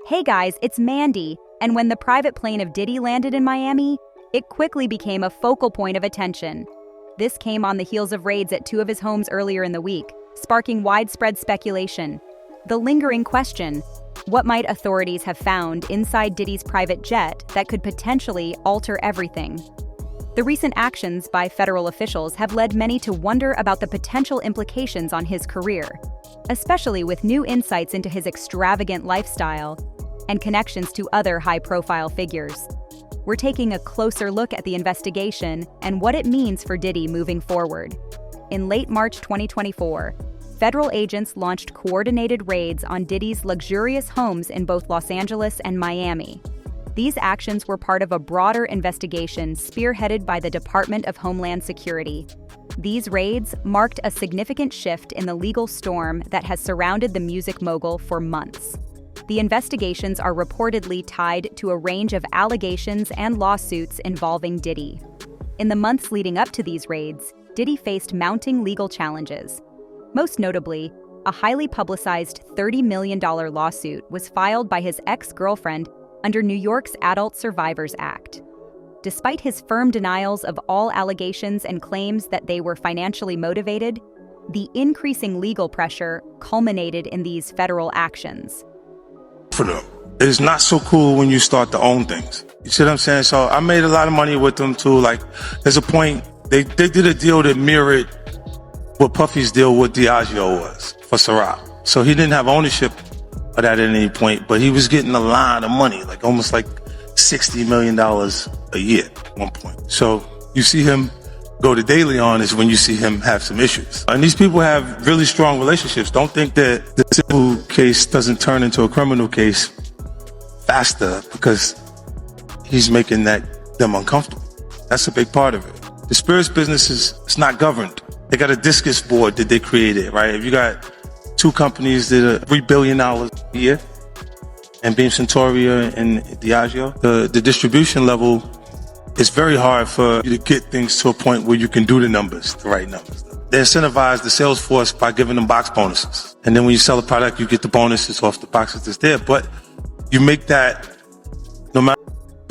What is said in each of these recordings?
Hey guys, it's Mandy, and when the private plane of Diddy landed in Miami, it quickly became a focal point of attention. This came on the heels of raids at two of his homes earlier in the week, sparking widespread speculation. The lingering question: what might authorities have found inside Diddy's private jet that could potentially alter everything? The recent actions by federal officials have led many to wonder about the potential implications on his career, especially with new insights into his extravagant lifestyle and connections to other high-profile figures. We're taking a closer look at the investigation and what it means for Diddy moving forward. In late March 2024, federal agents launched coordinated raids on Diddy's luxurious homes in both Los Angeles and Miami. These actions were part of a broader investigation spearheaded by the Department of Homeland Security. These raids marked a significant shift in the legal storm that has surrounded the music mogul for months. The investigations are reportedly tied to a range of allegations and lawsuits involving Diddy. In the months leading up to these raids, Diddy faced mounting legal challenges. Most notably, a highly publicized $30 million lawsuit was filed by his ex-girlfriend under New York's Adult Survivors Act. Despite his firm denials of all allegations and claims that they were financially motivated, the increasing legal pressure culminated in these federal actions. For them, it is not so cool when you start to own things. You see what I'm saying? So I made a lot of money with them too. Like, there's a point, they did a deal that mirrored what Puffy's deal with Diageo was for Ciroc. So he didn't have ownership of that at any point, but he was getting a lot of money, like almost like $60 million a year at one point. So you see him go to daily on is when you see him have some issues. And these people have really strong relationships. Don't think that the civil case doesn't turn into a criminal case faster because he's making them uncomfortable. That's a big part of it. The spirits business it's not governed. They got a discus board that they created, right? If you got two companies that are $3 billion a year, and Beam Centauria and Diageo, the distribution level, it's very hard for you to get things to a point where you can do the numbers, the right numbers. They incentivize the sales force by giving them box bonuses. And then when you sell a product, you get the bonuses off the boxes that's there. But you make that no matter.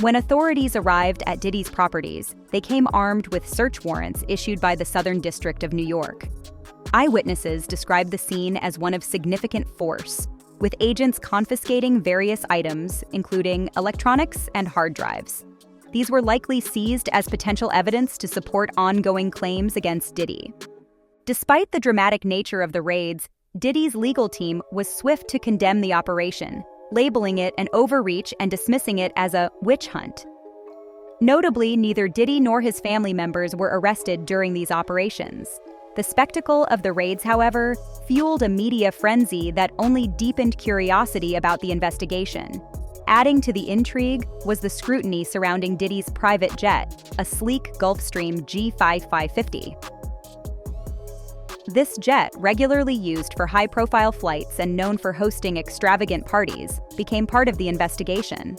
When authorities arrived at Diddy's properties, they came armed with search warrants issued by the Southern District of New York. Eyewitnesses described the scene as one of significant force, with agents confiscating various items, including electronics and hard drives. These were likely seized as potential evidence to support ongoing claims against Diddy. Despite the dramatic nature of the raids, Diddy's legal team was swift to condemn the operation, labeling it an overreach and dismissing it as a witch hunt. Notably, neither Diddy nor his family members were arrested during these operations. The spectacle of the raids, however, fueled a media frenzy that only deepened curiosity about the investigation. Adding to the intrigue was the scrutiny surrounding Diddy's private jet, a sleek Gulfstream G5550. This jet, regularly used for high-profile flights and known for hosting extravagant parties, became part of the investigation.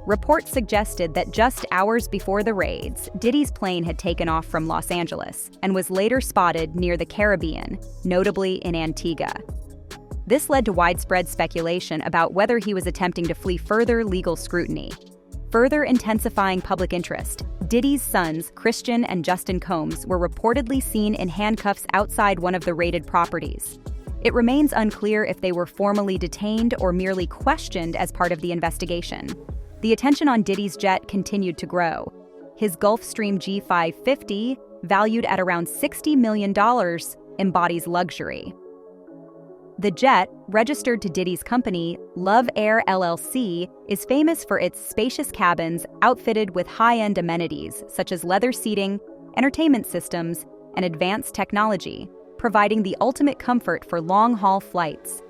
Reports suggested that just hours before the raids, Diddy's plane had taken off from Los Angeles and was later spotted near the Caribbean, notably in Antigua. This led to widespread speculation about whether he was attempting to flee further legal scrutiny. Further intensifying public interest, Diddy's sons, Christian and Justin Combs, were reportedly seen in handcuffs outside one of the raided properties. It remains unclear if they were formally detained or merely questioned as part of the investigation. The attention on Diddy's jet continued to grow. His Gulfstream G550, valued at around $60 million, embodies luxury. The jet, registered to Diddy's company, Love Air LLC, is famous for its spacious cabins outfitted with high-end amenities such as leather seating, entertainment systems, and advanced technology, providing the ultimate comfort for long-haul flights.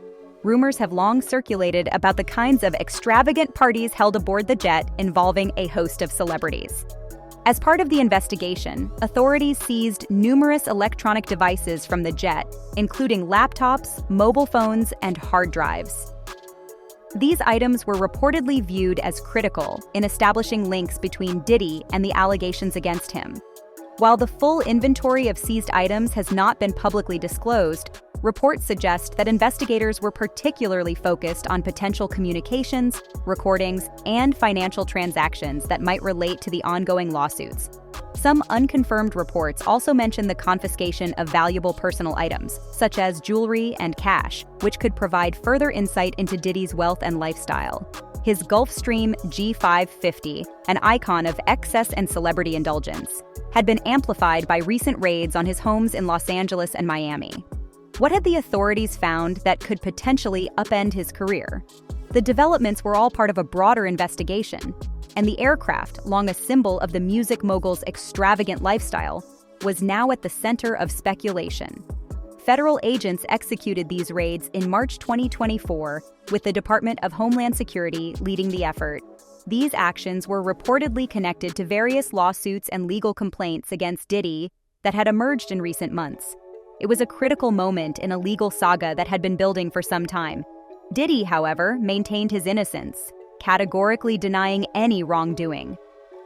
Rumors have long circulated about the kinds of extravagant parties held aboard the jet involving a host of celebrities. As part of the investigation, authorities seized numerous electronic devices from the jet, including laptops, mobile phones, and hard drives. These items were reportedly viewed as critical in establishing links between Diddy and the allegations against him. While the full inventory of seized items has not been publicly disclosed, reports suggest that investigators were particularly focused on potential communications, recordings, and financial transactions that might relate to the ongoing lawsuits. Some unconfirmed reports also mention the confiscation of valuable personal items, such as jewelry and cash, which could provide further insight into Diddy's wealth and lifestyle. His Gulfstream G550, an icon of excess and celebrity indulgence, had been amplified by recent raids on his homes in Los Angeles and Miami. What had the authorities found that could potentially upend his career? The developments were all part of a broader investigation, and the aircraft, long a symbol of the music mogul's extravagant lifestyle, was now at the center of speculation. Federal agents executed these raids in March 2024, with the Department of Homeland Security leading the effort. These actions were reportedly connected to various lawsuits and legal complaints against Diddy that had emerged in recent months. It was a critical moment in a legal saga that had been building for some time. Diddy, however, maintained his innocence, categorically denying any wrongdoing.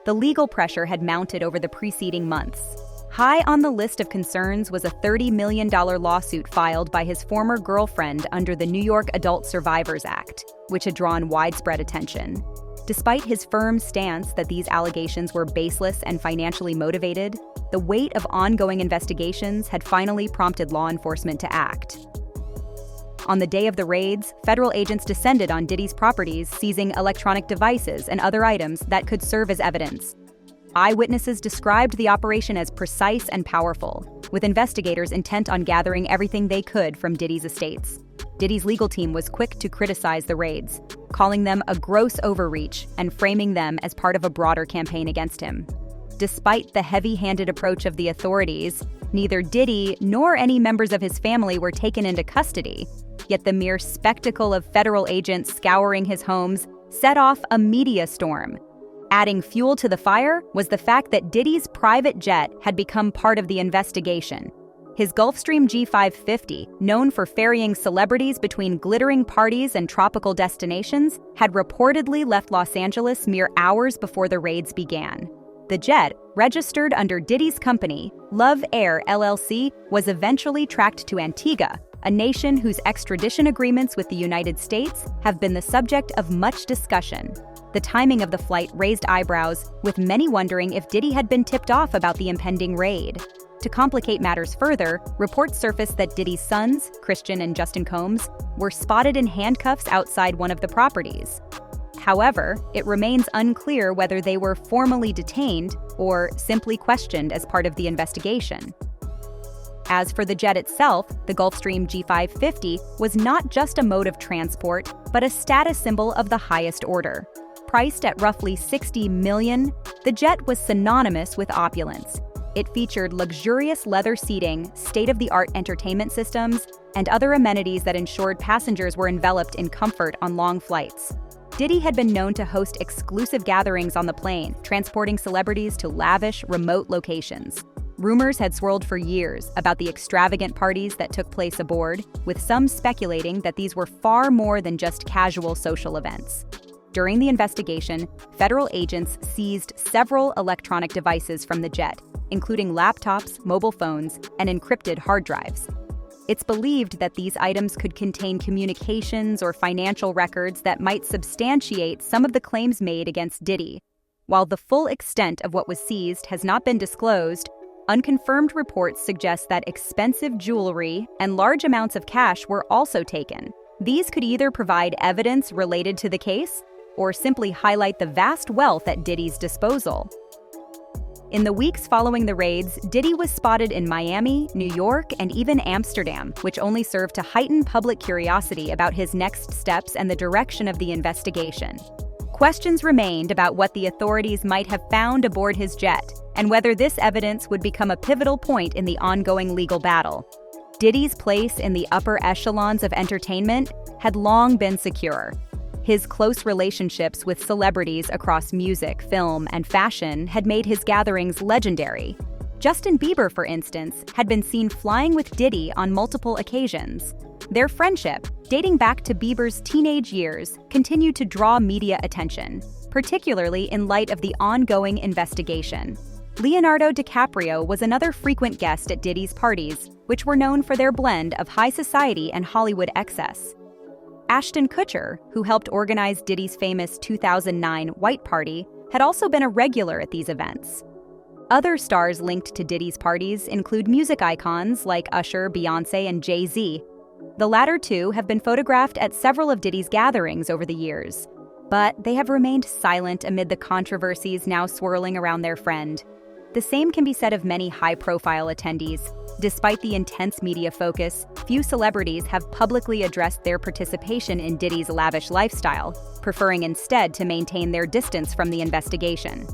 The legal pressure had mounted over the preceding months. High on the list of concerns was a $30 million lawsuit filed by his former girlfriend under the New York Adult Survivors Act, which had drawn widespread attention. Despite his firm stance that these allegations were baseless and financially motivated, the weight of ongoing investigations had finally prompted law enforcement to act. On the day of the raids, federal agents descended on Diddy's properties, seizing electronic devices and other items that could serve as evidence. Eyewitnesses described the operation as precise and powerful, with investigators intent on gathering everything they could from Diddy's estates. Diddy's legal team was quick to criticize the raids, calling them a gross overreach and framing them as part of a broader campaign against him. Despite the heavy-handed approach of the authorities, neither Diddy nor any members of his family were taken into custody, yet the mere spectacle of federal agents scouring his homes set off a media storm. Adding fuel to the fire was the fact that Diddy's private jet had become part of the investigation. His Gulfstream G550, known for ferrying celebrities between glittering parties and tropical destinations, had reportedly left Los Angeles mere hours before the raids began. The jet, registered under Diddy's company, Love Air LLC, was eventually tracked to Antigua, a nation whose extradition agreements with the United States have been the subject of much discussion. The timing of the flight raised eyebrows, with many wondering if Diddy had been tipped off about the impending raid. To complicate matters further, reports surfaced that Diddy's sons, Christian and Justin Combs, were spotted in handcuffs outside one of the properties. However, it remains unclear whether they were formally detained or simply questioned as part of the investigation. As for the jet itself, the Gulfstream G550 was not just a mode of transport, but a status symbol of the highest order. Priced at roughly $60 million, the jet was synonymous with opulence. It featured luxurious leather seating, state-of-the-art entertainment systems, and other amenities that ensured passengers were enveloped in comfort on long flights. Diddy had been known to host exclusive gatherings on the plane, transporting celebrities to lavish, remote locations. Rumors had swirled for years about the extravagant parties that took place aboard, with some speculating that these were far more than just casual social events. During the investigation, federal agents seized several electronic devices from the jet, including laptops, mobile phones, and encrypted hard drives. It's believed that these items could contain communications or financial records that might substantiate some of the claims made against Diddy. While the full extent of what was seized has not been disclosed, unconfirmed reports suggest that expensive jewelry and large amounts of cash were also taken. These could either provide evidence related to the case or simply highlight the vast wealth at Diddy's disposal. In the weeks following the raids, Diddy was spotted in Miami, New York, and even Amsterdam, which only served to heighten public curiosity about his next steps and the direction of the investigation. Questions remained about what the authorities might have found aboard his jet, and whether this evidence would become a pivotal point in the ongoing legal battle. Diddy's place in the upper echelons of entertainment had long been secure. His close relationships with celebrities across music, film, and fashion had made his gatherings legendary. Justin Bieber, for instance, had been seen flying with Diddy on multiple occasions. Their friendship, dating back to Bieber's teenage years, continued to draw media attention, particularly in light of the ongoing investigation. Leonardo DiCaprio was another frequent guest at Diddy's parties, which were known for their blend of high society and Hollywood excess. Ashton Kutcher, who helped organize Diddy's famous 2009 White Party, had also been a regular at these events. Other stars linked to Diddy's parties include music icons like Usher, Beyoncé, and Jay-Z. The latter two have been photographed at several of Diddy's gatherings over the years, but they have remained silent amid the controversies now swirling around their friend. The same can be said of many high-profile attendees. Despite the intense media focus, few celebrities have publicly addressed their participation in Diddy's lavish lifestyle, preferring instead to maintain their distance from the investigation.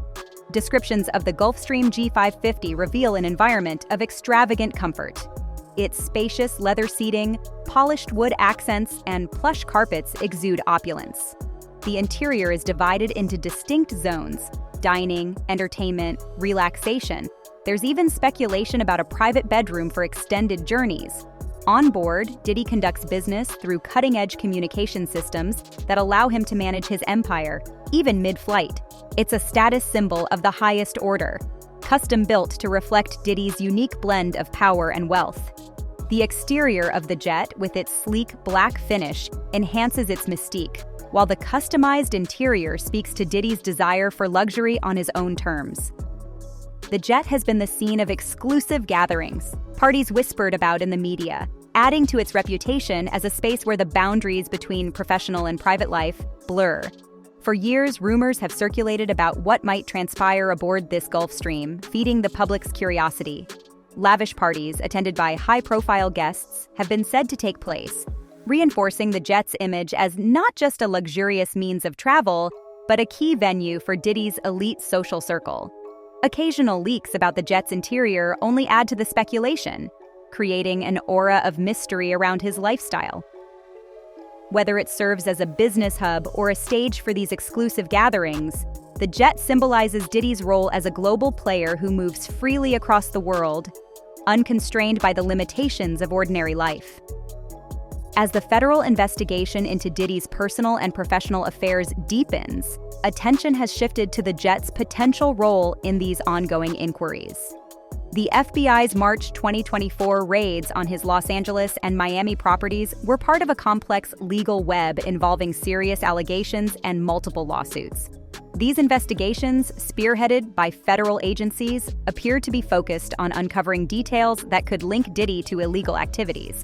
Descriptions of the Gulfstream G550 reveal an environment of extravagant comfort. Its spacious leather seating, polished wood accents, and plush carpets exude opulence. The interior is divided into distinct zones: dining, entertainment, relaxation. There's even speculation about a private bedroom for extended journeys. On board, Diddy conducts business through cutting-edge communication systems that allow him to manage his empire, even mid-flight. It's a status symbol of the highest order, custom-built to reflect Diddy's unique blend of power and wealth. The exterior of the jet, with its sleek black finish, enhances its mystique, while the customized interior speaks to Diddy's desire for luxury on his own terms. The jet has been the scene of exclusive gatherings, parties whispered about in the media, adding to its reputation as a space where the boundaries between professional and private life blur. For years, rumors have circulated about what might transpire aboard this Gulfstream, feeding the public's curiosity. Lavish parties, attended by high-profile guests, have been said to take place, reinforcing the jet's image as not just a luxurious means of travel, but a key venue for Diddy's elite social circle. Occasional leaks about the jet's interior only add to the speculation, creating an aura of mystery around his lifestyle. Whether it serves as a business hub or a stage for these exclusive gatherings, the jet symbolizes Diddy's role as a global player who moves freely across the world, unconstrained by the limitations of ordinary life. As the federal investigation into Diddy's personal and professional affairs deepens, attention has shifted to the jet's potential role in these ongoing inquiries. The FBI's March 2024 raids on his Los Angeles and Miami properties were part of a complex legal web involving serious allegations and multiple lawsuits. These investigations, spearheaded by federal agencies, appear to be focused on uncovering details that could link Diddy to illegal activities.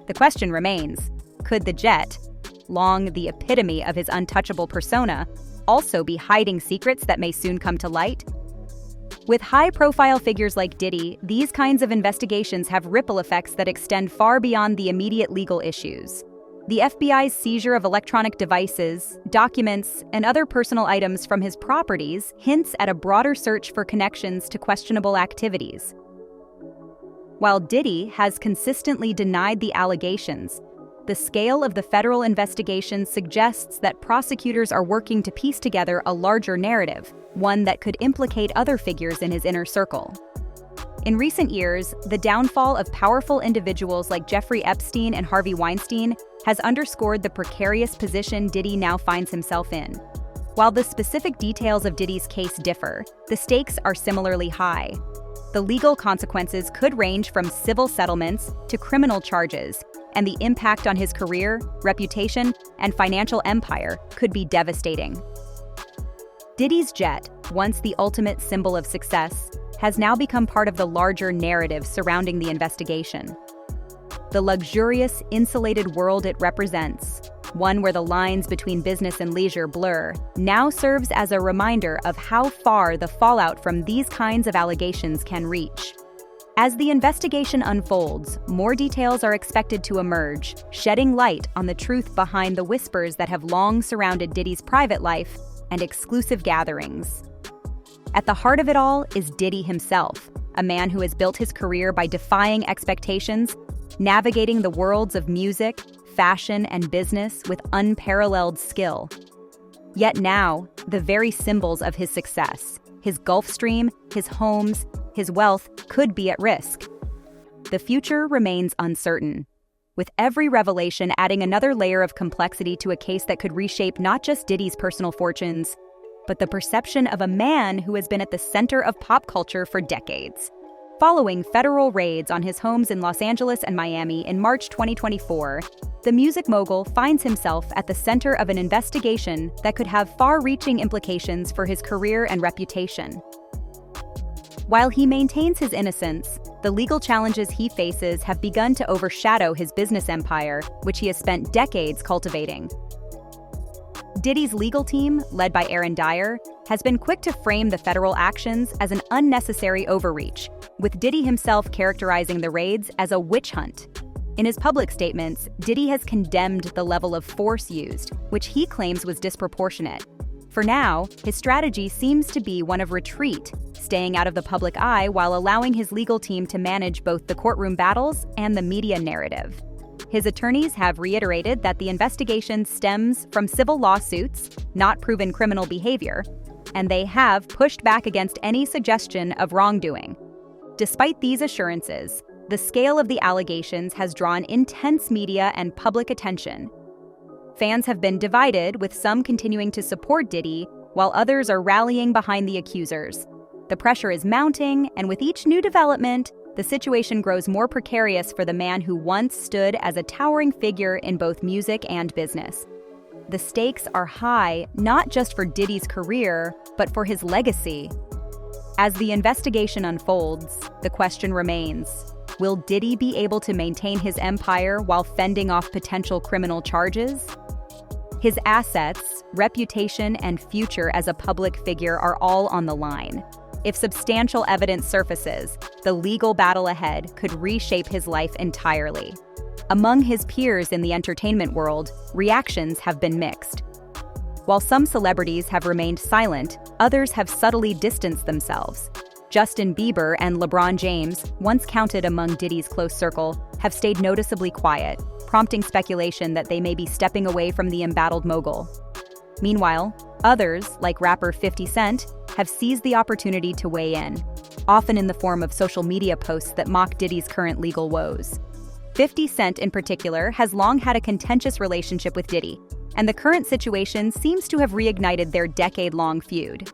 The question remains, could the jet, long the epitome of his untouchable persona, also be hiding secrets that may soon come to light? With high-profile figures like Diddy, these kinds of investigations have ripple effects that extend far beyond the immediate legal issues. The FBI's seizure of electronic devices, documents, and other personal items from his properties hints at a broader search for connections to questionable activities. While Diddy has consistently denied the allegations, the scale of the federal investigation suggests that prosecutors are working to piece together a larger narrative, one that could implicate other figures in his inner circle. In recent years, the downfall of powerful individuals like Jeffrey Epstein and Harvey Weinstein has underscored the precarious position Diddy now finds himself in. While the specific details of Diddy's case differ, the stakes are similarly high. The legal consequences could range from civil settlements to criminal charges, and the impact on his career, reputation, and financial empire could be devastating. Diddy's jet, once the ultimate symbol of success, has now become part of the larger narrative surrounding the investigation. The luxurious, insulated world it represents, one where the lines between business and leisure blur, now serves as a reminder of how far the fallout from these kinds of allegations can reach. As the investigation unfolds, more details are expected to emerge, shedding light on the truth behind the whispers that have long surrounded Diddy's private life and exclusive gatherings. At the heart of it all is Diddy himself, a man who has built his career by defying expectations, navigating the worlds of music, fashion, and business with unparalleled skill. Yet now, the very symbols of his success, his Gulfstream, his homes, his wealth, could be at risk. The future remains uncertain, with every revelation adding another layer of complexity to a case that could reshape not just Diddy's personal fortunes, but the perception of a man who has been at the center of pop culture for decades. Following federal raids on his homes in Los Angeles and Miami in March 2024, the music mogul finds himself at the center of an investigation that could have far-reaching implications for his career and reputation. While he maintains his innocence, the legal challenges he faces have begun to overshadow his business empire, which he has spent decades cultivating. Diddy's legal team, led by Aaron Dyer, has been quick to frame the federal actions as an unnecessary overreach, with Diddy himself characterizing the raids as a witch hunt. In his public statements, Diddy has condemned the level of force used, which he claims was disproportionate. For now, his strategy seems to be one of retreat, staying out of the public eye while allowing his legal team to manage both the courtroom battles and the media narrative. His attorneys have reiterated that the investigation stems from civil lawsuits, not proven criminal behavior, and they have pushed back against any suggestion of wrongdoing. Despite these assurances, the scale of the allegations has drawn intense media and public attention. Fans have been divided, with some continuing to support Diddy, while others are rallying behind the accusers. The pressure is mounting, and with each new development, the situation grows more precarious for the man who once stood as a towering figure in both music and business. The stakes are high, not just for Diddy's career, but for his legacy. As the investigation unfolds, the question remains: will Diddy be able to maintain his empire while fending off potential criminal charges? His assets, reputation, and future as a public figure are all on the line. If substantial evidence surfaces, the legal battle ahead could reshape his life entirely. Among his peers in the entertainment world, reactions have been mixed. While some celebrities have remained silent, others have subtly distanced themselves. Justin Bieber and LeBron James, once counted among Diddy's close circle, have stayed noticeably quiet, prompting speculation that they may be stepping away from the embattled mogul. Meanwhile, others, like rapper 50 Cent, have seized the opportunity to weigh in, often in the form of social media posts that mock Diddy's current legal woes. 50 Cent, in particular, has long had a contentious relationship with Diddy, and the current situation seems to have reignited their decade-long feud.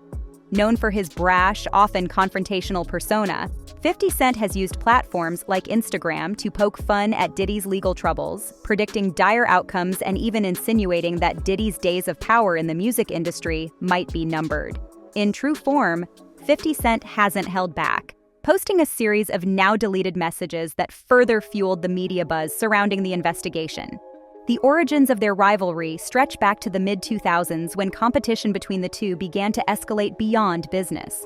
Known for his brash, often confrontational persona, 50 Cent has used platforms like Instagram to poke fun at Diddy's legal troubles, predicting dire outcomes and even insinuating that Diddy's days of power in the music industry might be numbered. In true form, 50 Cent hasn't held back, posting a series of now-deleted messages that further fueled the media buzz surrounding the investigation. The origins of their rivalry stretch back to the mid-2000s when competition between the two began to escalate beyond business.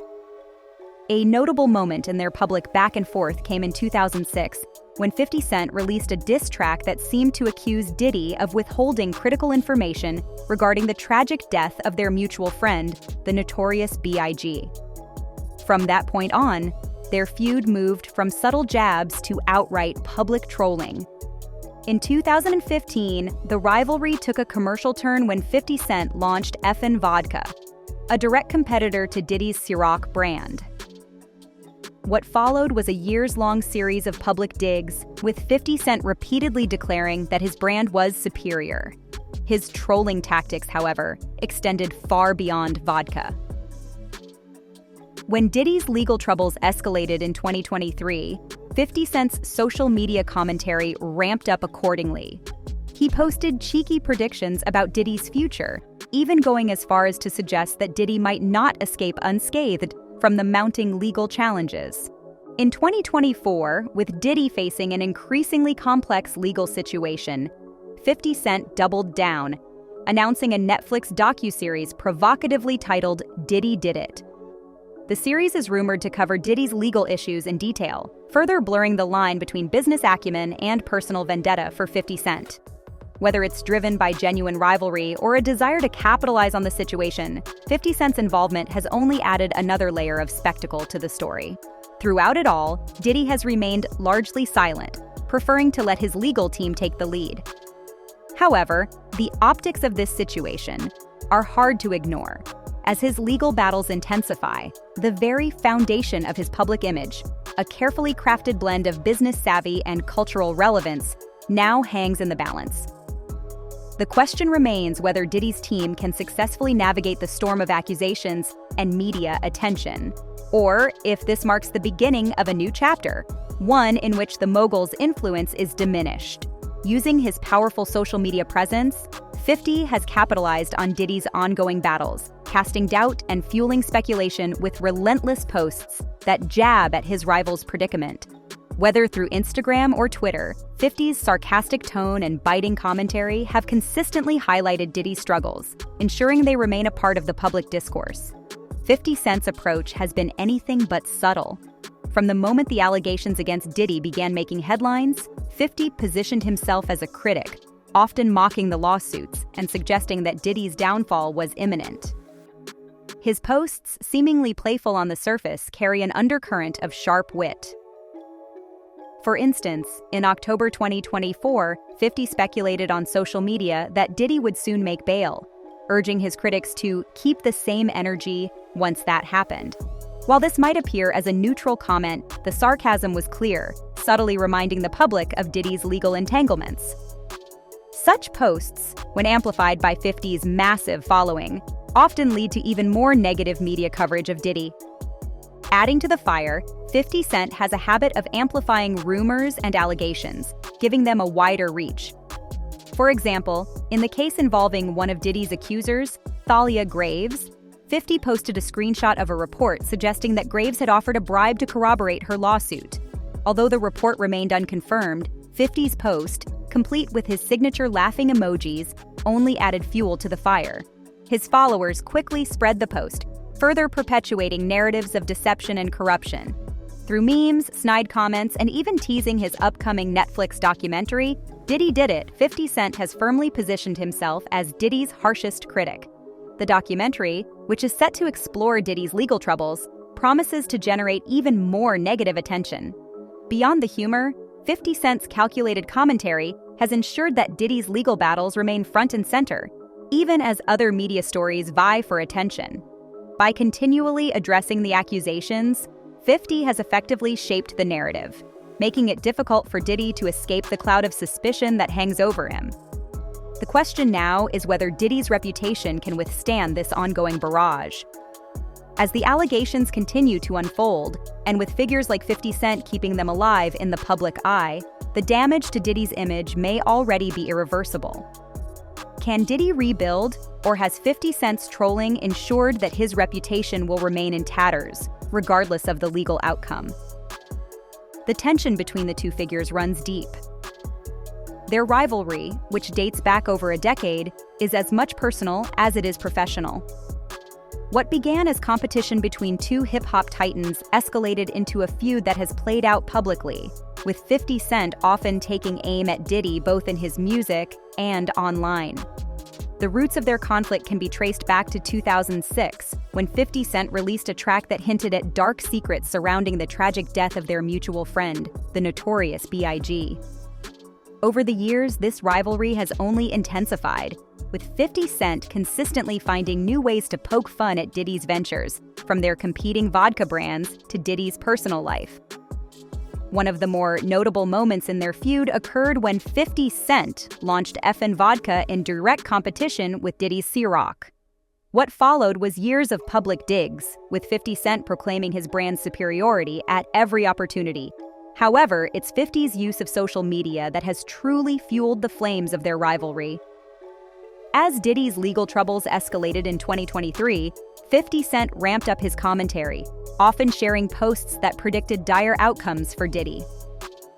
A notable moment in their public back-and-forth came in 2006, when 50 Cent released a diss track that seemed to accuse Diddy of withholding critical information regarding the tragic death of their mutual friend, the notorious B.I.G. From that point on, their feud moved from subtle jabs to outright public trolling. In 2015, the rivalry took a commercial turn when 50 Cent launched Effin' Vodka, a direct competitor to Diddy's Ciroc brand. What followed was a years-long series of public digs, with 50 Cent repeatedly declaring that his brand was superior. His trolling tactics, however, extended far beyond vodka. When Diddy's legal troubles escalated in 2023, 50 Cent's social media commentary ramped up accordingly. He posted cheeky predictions about Diddy's future, even going as far as to suggest that Diddy might not escape unscathed from the mounting legal challenges. In 2024, with Diddy facing an increasingly complex legal situation, 50 Cent doubled down, announcing a Netflix docuseries provocatively titled Diddy Did It. The series is rumored to cover Diddy's legal issues in detail, further blurring the line between business acumen and personal vendetta for 50 Cent. Whether it's driven by genuine rivalry or a desire to capitalize on the situation, 50 Cent's involvement has only added another layer of spectacle to the story. Throughout it all, Diddy has remained largely silent, preferring to let his legal team take the lead. However, the optics of this situation are hard to ignore. As his legal battles intensify, the very foundation of his public image, a carefully crafted blend of business savvy and cultural relevance, now hangs in the balance. The question remains whether Diddy's team can successfully navigate the storm of accusations and media attention. or if this marks the beginning of a new chapter, one in which the mogul's influence is diminished. Using his powerful social media presence, 50 has capitalized on Diddy's ongoing battles, casting doubt and fueling speculation with relentless posts that jab at his rival's predicament. Whether through Instagram or Twitter, 50's sarcastic tone and biting commentary have consistently highlighted Diddy's struggles, ensuring they remain a part of the public discourse. 50 Cent's approach has been anything but subtle. From the moment the allegations against Diddy began making headlines, 50 positioned himself as a critic, often mocking the lawsuits and suggesting that Diddy's downfall was imminent. His posts, seemingly playful on the surface, carry an undercurrent of sharp wit. For instance, in October 2024, 50 speculated on social media that Diddy would soon make bail, urging his critics to keep the same energy once that happened. While this might appear as a neutral comment, the sarcasm was clear, subtly reminding the public of Diddy's legal entanglements. Such posts, when amplified by 50's massive following, often lead to even more negative media coverage of Diddy. Adding to the fire, 50 Cent has a habit of amplifying rumors and allegations, giving them a wider reach. For example, in the case involving one of Diddy's accusers, Thalia Graves, 50 posted a screenshot of a report suggesting that Graves had offered a bribe to corroborate her lawsuit. Although the report remained unconfirmed, 50's post, complete with his signature laughing emojis, only added fuel to the fire. His followers quickly spread the post, further perpetuating narratives of deception and corruption. Through memes, snide comments, and even teasing his upcoming Netflix documentary, Diddy Did It, 50 Cent has firmly positioned himself as Diddy's harshest critic. The documentary, which is set to explore Diddy's legal troubles, promises to generate even more negative attention. Beyond the humor, 50 Cent's calculated commentary has ensured that Diddy's legal battles remain front and center, even as other media stories vie for attention. By continually addressing the accusations, 50 has effectively shaped the narrative, making it difficult for Diddy to escape the cloud of suspicion that hangs over him. The question now is whether Diddy's reputation can withstand this ongoing barrage. As the allegations continue to unfold, and with figures like 50 Cent keeping them alive in the public eye, the damage to Diddy's image may already be irreversible. Can Diddy rebuild, or has 50 Cent's trolling ensured that his reputation will remain in tatters, regardless of the legal outcome? The tension between the two figures runs deep. Their rivalry, which dates back over a decade, is as much personal as it is professional. What began as competition between two hip-hop titans escalated into a feud that has played out publicly, with 50 Cent often taking aim at Diddy both in his music and online. The roots of their conflict can be traced back to 2006, when 50 Cent released a track that hinted at dark secrets surrounding the tragic death of their mutual friend, the notorious B.I.G. Over the years, this rivalry has only intensified, with 50 Cent consistently finding new ways to poke fun at Diddy's ventures, from their competing vodka brands to Diddy's personal life. One of the more notable moments in their feud occurred when 50 Cent launched Effin' Vodka in direct competition with Diddy's Ciroc. What followed was years of public digs, with 50 Cent proclaiming his brand's superiority at every opportunity. However, it's 50's use of social media that has truly fueled the flames of their rivalry. As Diddy's legal troubles escalated in 2023, 50 Cent ramped up his commentary, often sharing posts that predicted dire outcomes for Diddy.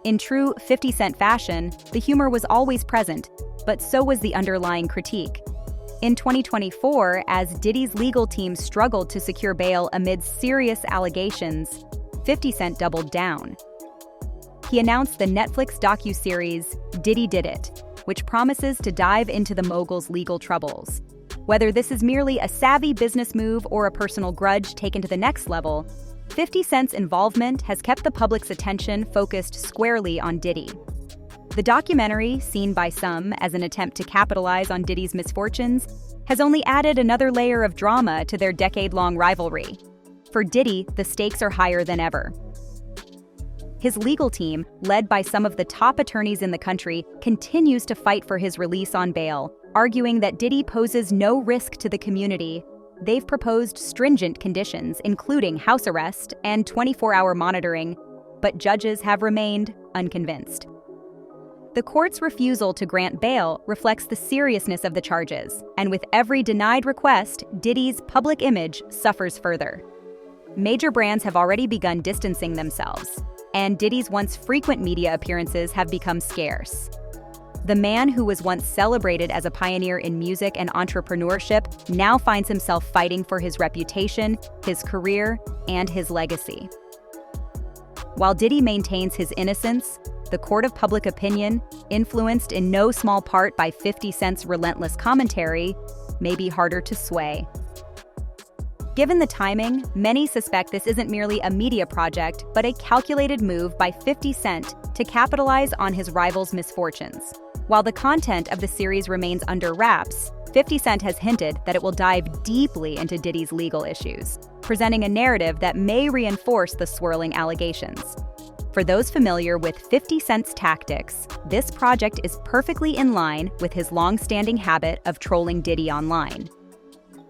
In true 50 Cent fashion, the humor was always present, but so was the underlying critique. In 2024, as Diddy's legal team struggled to secure bail amid serious allegations, 50 Cent doubled down. He announced the Netflix docuseries Diddy Did It, which promises to dive into the mogul's legal troubles. Whether this is merely a savvy business move or a personal grudge taken to the next level, 50 Cent's involvement has kept the public's attention focused squarely on Diddy. The documentary, seen by some as an attempt to capitalize on Diddy's misfortunes, has only added another layer of drama to their decade-long rivalry. For Diddy, the stakes are higher than ever. His legal team, led by some of the top attorneys in the country, continues to fight for his release on bail, arguing that Diddy poses no risk to the community, they've proposed stringent conditions, including house arrest and 24-hour monitoring, but judges have remained unconvinced. The court's refusal to grant bail reflects the seriousness of the charges, and with every denied request, Diddy's public image suffers further. Major brands have already begun distancing themselves, and Diddy's once frequent media appearances have become scarce. The man who was once celebrated as a pioneer in music and entrepreneurship now finds himself fighting for his reputation, his career, and his legacy. While Diddy maintains his innocence, the court of public opinion, influenced in no small part by 50 Cent's relentless commentary, may be harder to sway. Given the timing, many suspect this isn't merely a media project, but a calculated move by 50 Cent to capitalize on his rival's misfortunes. While the content of the series remains under wraps, 50 Cent has hinted that it will dive deeply into Diddy's legal issues, presenting a narrative that may reinforce the swirling allegations. For those familiar with 50 Cent's tactics, this project is perfectly in line with his long-standing habit of trolling Diddy online.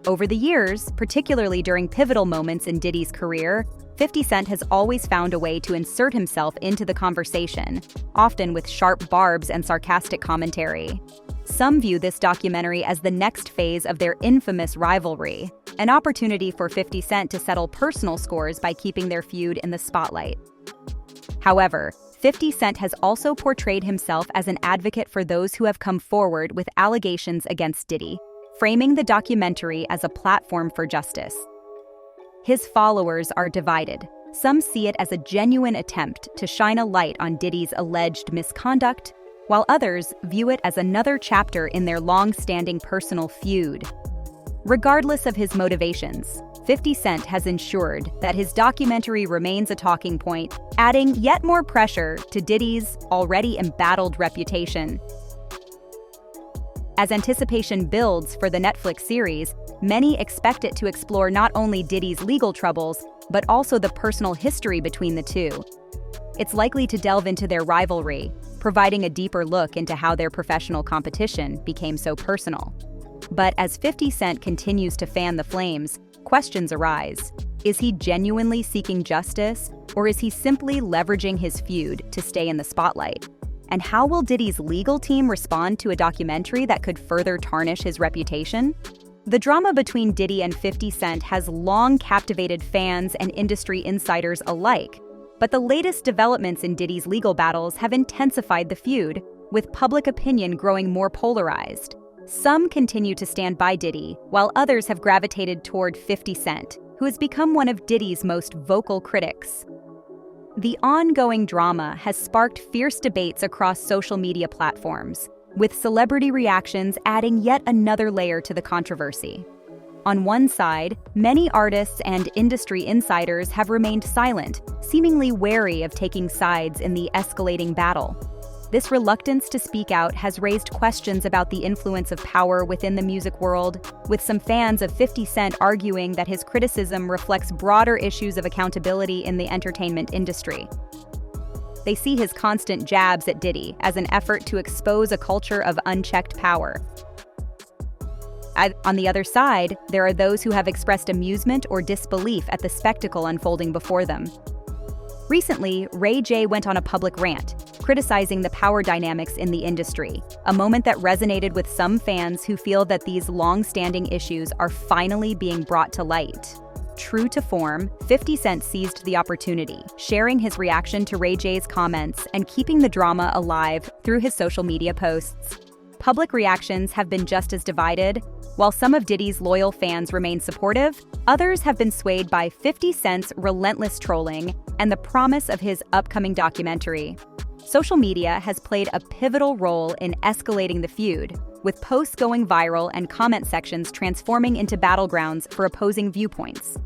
Over the years, particularly during pivotal moments in Diddy's career, 50 Cent has always found a way to insert himself into the conversation, often with sharp barbs and sarcastic commentary. Some view this documentary as the next phase of their infamous rivalry, an opportunity for 50 Cent to settle personal scores by keeping their feud in the spotlight. However, 50 Cent has also portrayed himself as an advocate for those who have come forward with allegations against Diddy, framing the documentary as a platform for justice. His followers are divided. Some see it as a genuine attempt to shine a light on Diddy's alleged misconduct, while others view it as another chapter in their long-standing personal feud. Regardless of his motivations, 50 Cent has ensured that his documentary remains a talking point, adding yet more pressure to Diddy's already embattled reputation. As anticipation builds for the Netflix series, many expect it to explore not only Diddy's legal troubles, but also the personal history between the two. It's likely to delve into their rivalry, providing a deeper look into how their professional competition became so personal. But as 50 Cent continues to fan the flames, questions arise. Is he genuinely seeking justice, or is he simply leveraging his feud to stay in the spotlight? And how will Diddy's legal team respond to a documentary that could further tarnish his reputation? The drama between Diddy and 50 Cent has long captivated fans and industry insiders alike, but the latest developments in Diddy's legal battles have intensified the feud, with public opinion growing more polarized. Some continue to stand by Diddy, while others have gravitated toward 50 Cent, who has become one of Diddy's most vocal critics. The ongoing drama has sparked fierce debates across social media platforms, with celebrity reactions adding yet another layer to the controversy. On one side, many artists and industry insiders have remained silent, seemingly wary of taking sides in the escalating battle. This reluctance to speak out has raised questions about the influence of power within the music world, with some fans of 50 Cent arguing that his criticism reflects broader issues of accountability in the entertainment industry. They see his constant jabs at Diddy as an effort to expose a culture of unchecked power. On the other side, there are those who have expressed amusement or disbelief at the spectacle unfolding before them. Recently, Ray J went on a public rant, criticizing the power dynamics in the industry, a moment that resonated with some fans who feel that these long-standing issues are finally being brought to light. True to form, 50 Cent seized the opportunity, sharing his reaction to Ray J's comments and keeping the drama alive through his social media posts. Public reactions have been just as divided. While some of Diddy's loyal fans remain supportive, others have been swayed by 50 Cent's relentless trolling and the promise of his upcoming documentary. Social media has played a pivotal role in escalating the feud, with posts going viral and comment sections transforming into battlegrounds for opposing viewpoints.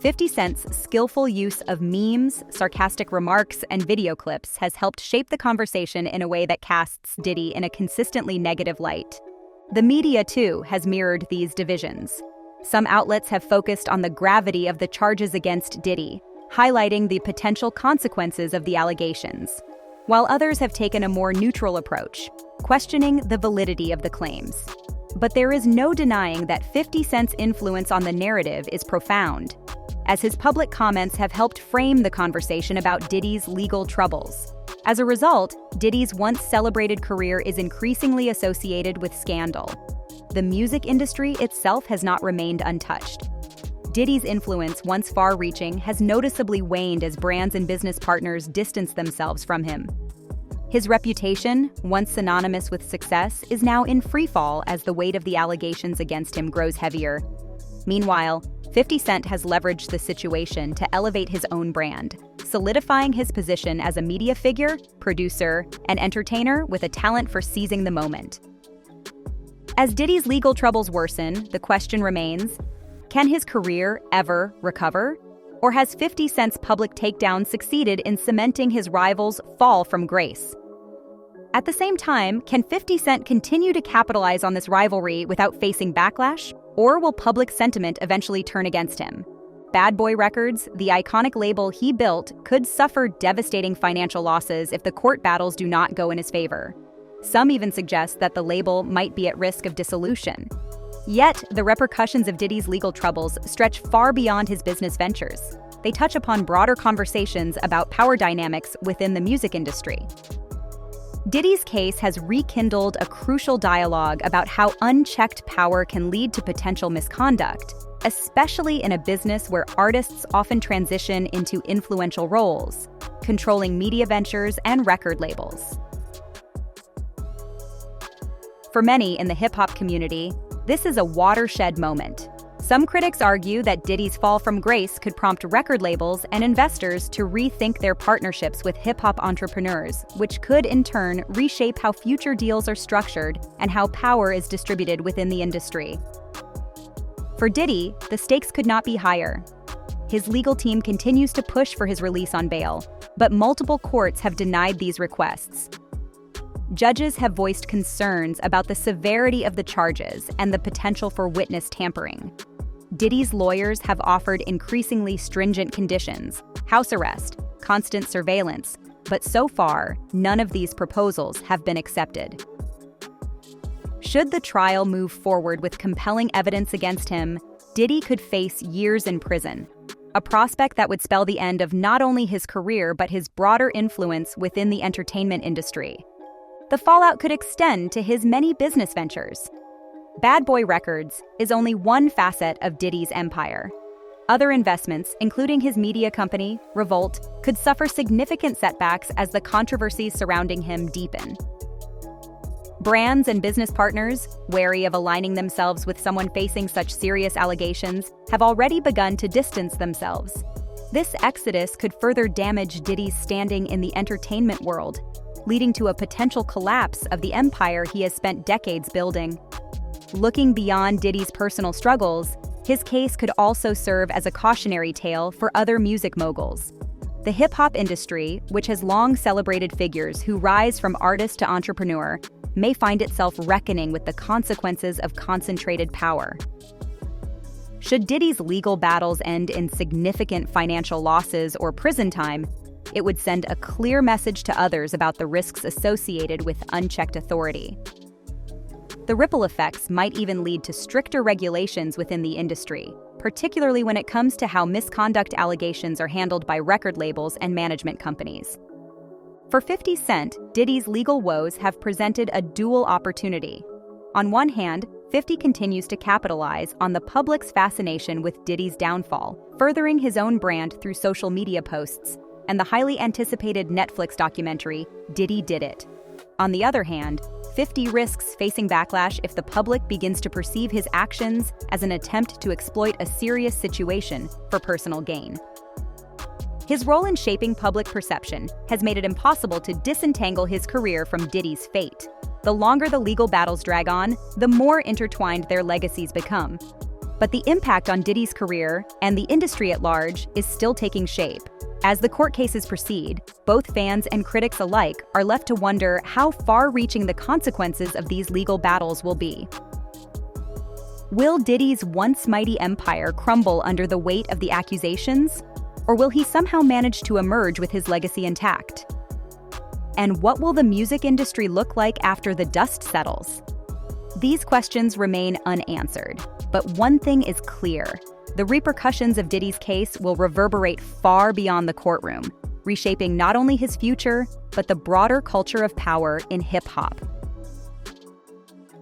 50 Cent's skillful use of memes, sarcastic remarks, and video clips has helped shape the conversation in a way that casts Diddy in a consistently negative light. The media, too, has mirrored these divisions. Some outlets have focused on the gravity of the charges against Diddy, highlighting the potential consequences of the allegations, while others have taken a more neutral approach, questioning the validity of the claims. But there is no denying that 50 Cent's influence on the narrative is profound, as his public comments have helped frame the conversation about Diddy's legal troubles. As a result, Diddy's once celebrated career is increasingly associated with scandal. The music industry itself has not remained untouched. Diddy's influence, once far-reaching, has noticeably waned as brands and business partners distance themselves from him. His reputation, once synonymous with success, is now in freefall as the weight of the allegations against him grows heavier. Meanwhile, 50 Cent has leveraged the situation to elevate his own brand, solidifying his position as a media figure, producer, and entertainer with a talent for seizing the moment. As Diddy's legal troubles worsen, the question remains, can his career ever recover? Or has 50 Cent's public takedown succeeded in cementing his rival's fall from grace? At the same time, can 50 Cent continue to capitalize on this rivalry without facing backlash? Or will public sentiment eventually turn against him? Bad Boy Records, the iconic label he built, could suffer devastating financial losses if the court battles do not go in his favor. Some even suggest that the label might be at risk of dissolution. Yet, the repercussions of Diddy's legal troubles stretch far beyond his business ventures. They touch upon broader conversations about power dynamics within the music industry. Diddy's case has rekindled a crucial dialogue about how unchecked power can lead to potential misconduct, especially in a business where artists often transition into influential roles, controlling media ventures and record labels. For many in the hip-hop community, this is a watershed moment. Some critics argue that Diddy's fall from grace could prompt record labels and investors to rethink their partnerships with hip-hop entrepreneurs, which could in turn reshape how future deals are structured and how power is distributed within the industry. For Diddy, the stakes could not be higher. His legal team continues to push for his release on bail, but multiple courts have denied these requests. Judges have voiced concerns about the severity of the charges and the potential for witness tampering. Diddy's lawyers have offered increasingly stringent conditions, house arrest, constant surveillance, but so far, none of these proposals have been accepted. Should the trial move forward with compelling evidence against him, Diddy could face years in prison, a prospect that would spell the end of not only his career but his broader influence within the entertainment industry. The fallout could extend to his many business ventures. Bad Boy Records is only one facet of Diddy's empire. Other investments, including his media company, Revolt, could suffer significant setbacks as the controversies surrounding him deepen. Brands and business partners, wary of aligning themselves with someone facing such serious allegations, have already begun to distance themselves. This exodus could further damage Diddy's standing in the entertainment world, leading to a potential collapse of the empire he has spent decades building. Looking beyond Diddy's personal struggles, his case could also serve as a cautionary tale for other music moguls. The hip-hop industry, which has long celebrated figures who rise from artist to entrepreneur, may find itself reckoning with the consequences of concentrated power. Should Diddy's legal battles end in significant financial losses or prison time, it would send a clear message to others about the risks associated with unchecked authority. The ripple effects might even lead to stricter regulations within the industry, particularly when it comes to how misconduct allegations are handled by record labels and management companies. For 50 Cent, Diddy's legal woes have presented a dual opportunity. On one hand, 50 continues to capitalize on the public's fascination with Diddy's downfall, furthering his own brand through social media posts and the highly anticipated Netflix documentary, Diddy Did It. On the other hand, 50 risks facing backlash if the public begins to perceive his actions as an attempt to exploit a serious situation for personal gain. His role in shaping public perception has made it impossible to disentangle his career from Diddy's fate. The longer the legal battles drag on, the more intertwined their legacies become. But the impact on Diddy's career and the industry at large is still taking shape. As the court cases proceed, both fans and critics alike are left to wonder how far-reaching the consequences of these legal battles will be. Will Diddy's once mighty empire crumble under the weight of the accusations? Or will he somehow manage to emerge with his legacy intact? And what will the music industry look like after the dust settles? These questions remain unanswered, but one thing is clear. The repercussions of Diddy's case will reverberate far beyond the courtroom, reshaping not only his future, but the broader culture of power in hip-hop.